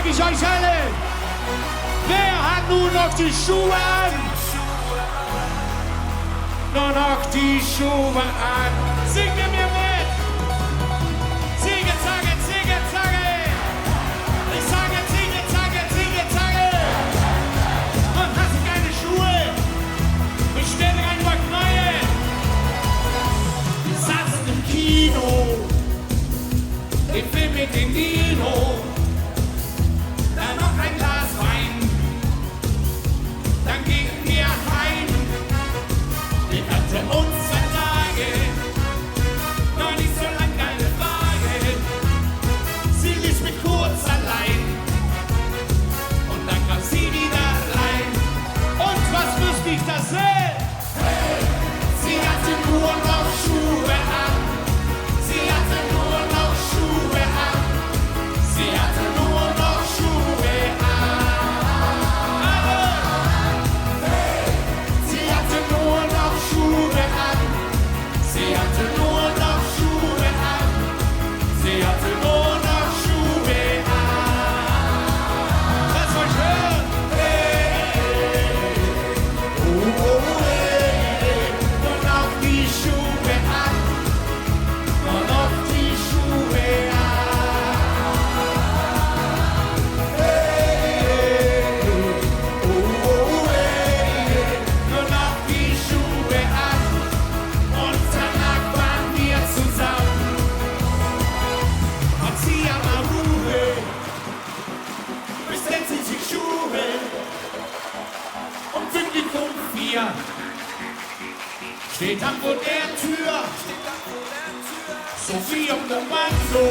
frage ich euch alle, wer hat nun noch die Schuhe an? Nur noch die Schuhe an. Sing mir mit! Ziege, Zange, Ziege, Zange! Ich sage Ziege, Zange, Ziege, Zange! Und hast du keine Schuhe? Ich stelle einfach neue! Wir saßen im Kino, den Film mit dem Dino, dann noch ein Glas Wein, dann gingen wir heim. Wir hatten uns 2 Tage, noch nicht so lang, keine Frage. Sie ließ mich kurz allein und dann kam sie wieder rein. Und was wusste ich das sehen? Sie hatte nur noch Schuhe an. Sie hatte nur noch Schuhe an. Sie hatte nur noch Schuhe an. Sie hatte nur noch Schuhe an. Sie hatte nur noch Schuhe an. Sie hatte nur noch Schuhe an. Lass euch hören. Hey, oh, hey, nur noch die Schuhe an. Nur noch die Schuhe an. Hey, oh, hey, nur noch die Schuhe an. Und danach waren wir zusammen. Und sie aber Ruhe, bis endlich die Schuhe. Und 5:04 steht an vor der Tür. Sophie am Kommando.